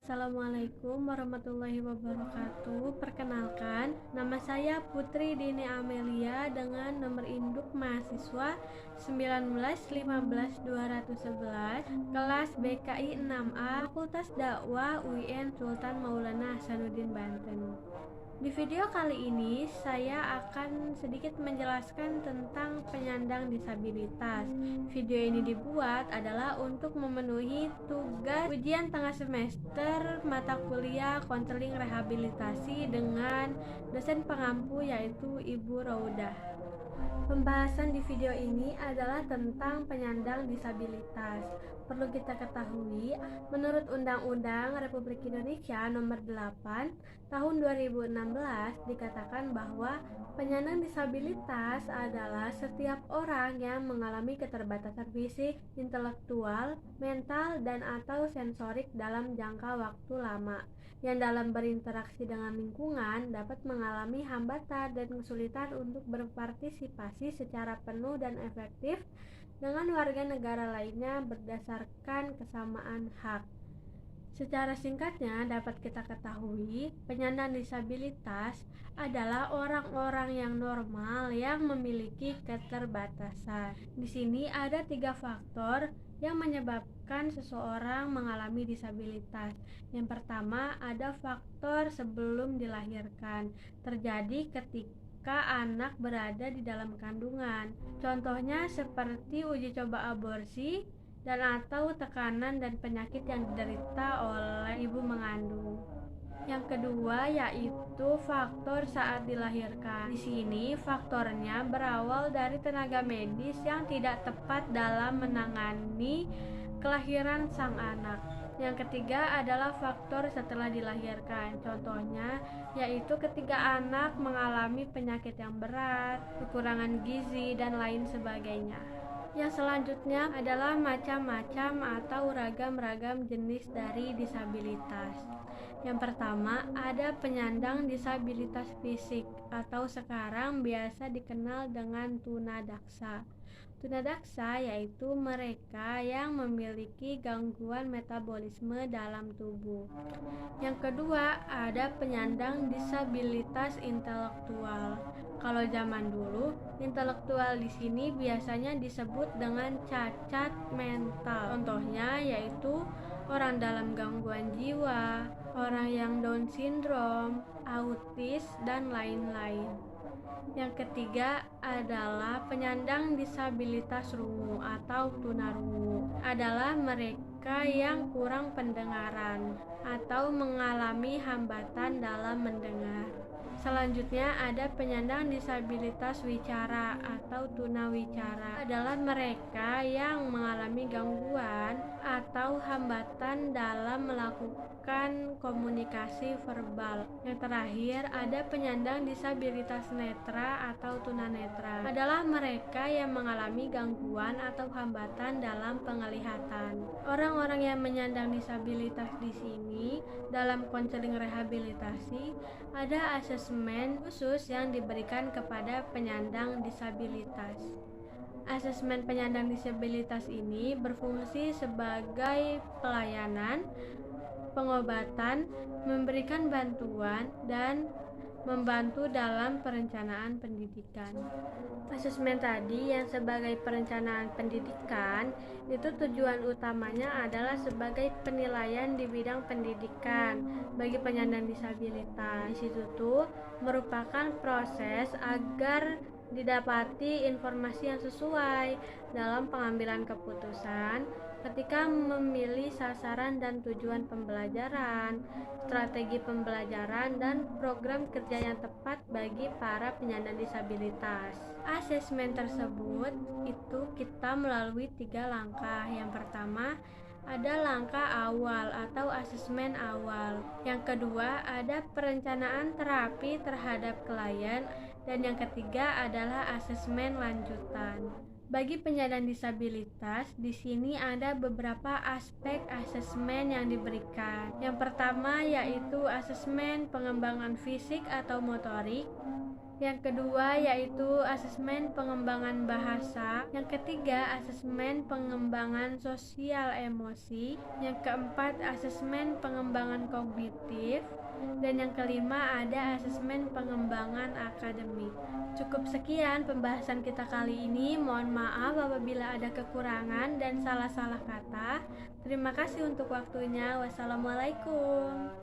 Assalamualaikum warahmatullahi wabarakatuh. Perkenalkan, nama saya Putri Dini Amelia dengan nomor induk mahasiswa 1915211, kelas BKI 6A, Fakultas Dakwah UIN Sultan Maulana Hasanuddin Banten. Di video kali ini saya akan sedikit menjelaskan tentang penyandang disabilitas. Video ini dibuat adalah untuk memenuhi tugas ujian tengah semester mata kuliah konseling rehabilitasi dengan dosen pengampu yaitu Ibu Raudah. Pembahasan di video ini adalah tentang penyandang disabilitas. Perlu kita ketahui, menurut Undang-Undang Republik Indonesia Nomor 8 Tahun 2016 dikatakan bahwa penyandang disabilitas adalah setiap orang yang mengalami keterbatasan fisik, intelektual, mental, dan atau sensorik dalam jangka waktu lama, yang dalam berinteraksi dengan lingkungan dapat mengalami hambatan dan kesulitan untuk berpartisipasi secara penuh dan efektif dengan warga negara lainnya berdasarkan kesamaan hak. Secara singkatnya dapat kita ketahui, penyandang disabilitas adalah orang-orang yang normal yang memiliki keterbatasan. Di sini ada 3 faktor yang menyebabkan seseorang mengalami disabilitas. Yang pertama, ada faktor sebelum dilahirkan, terjadi ketika anak berada di dalam kandungan. Contohnya seperti uji coba aborsi dan atau tekanan dan penyakit yang diderita oleh ibu mengandung. Yang kedua yaitu faktor saat dilahirkan. Di sini faktornya berawal dari tenaga medis yang tidak tepat dalam menangani kelahiran sang anak. Yang ketiga adalah faktor setelah dilahirkan. Contohnya yaitu ketika anak mengalami penyakit yang berat, kekurangan gizi, dan lain sebagainya. Yang selanjutnya adalah macam-macam atau ragam-ragam jenis dari disabilitas. Yang pertama, ada penyandang disabilitas fisik atau sekarang biasa dikenal dengan tunadaksa. Tunadaksa yaitu mereka yang memiliki gangguan metabolisme dalam tubuh. Yang kedua, ada penyandang disabilitas intelektual. Kalau zaman dulu, intelektual di sini biasanya disebut dengan cacat mental. Contohnya yaitu orang dalam gangguan jiwa, orang yang Down syndrome, autis, dan lain-lain. Yang ketiga adalah penyandang disabilitas rungu atau tunarungu. Adalah mereka yang kurang pendengaran atau mengalami hambatan dalam mendengar. Selanjutnya ada penyandang disabilitas wicara atau tunawicara. Adalah mereka yang mengalami gangguan atau hambatan dalam melakukan komunikasi verbal. Yang terakhir ada penyandang disabilitas netra atau tunanetra. Adalah mereka yang mengalami gangguan atau hambatan dalam penglihatan. Orang-orang yang menyandang disabilitas di sini dalam konseling rehabilitasi ada asesmen khusus yang diberikan kepada penyandang disabilitas. Asesmen penyandang disabilitas ini berfungsi sebagai pelayanan, pengobatan, memberikan bantuan, dan membantu dalam perencanaan pendidikan. Asesmen tadi yang sebagai perencanaan pendidikan itu tujuan utamanya adalah sebagai penilaian di bidang pendidikan bagi penyandang disabilitas. Di situ tuh merupakan proses agar didapati informasi yang sesuai dalam pengambilan keputusan ketika memilih sasaran dan tujuan pembelajaran, strategi pembelajaran, dan program kerja yang tepat bagi para penyandang disabilitas. Asesmen tersebut itu kita melalui 3 langkah. Yang pertama ada langkah awal atau asesmen awal. Yang kedua ada perencanaan terapi terhadap klien, dan yang ketiga adalah asesmen lanjutan. Bagi penyandang disabilitas, di sini ada beberapa aspek asesmen yang diberikan. Yang pertama yaitu asesmen pengembangan fisik atau motorik. Yang kedua yaitu asesmen pengembangan bahasa. Yang ketiga asesmen pengembangan sosial emosi. Yang keempat asesmen pengembangan kognitif. Dan yang kelima ada asesmen pengembangan akademik. Cukup sekian pembahasan kita kali ini. Mohon maaf apabila ada kekurangan dan salah-salah kata. Terima kasih untuk waktunya. Wassalamualaikum.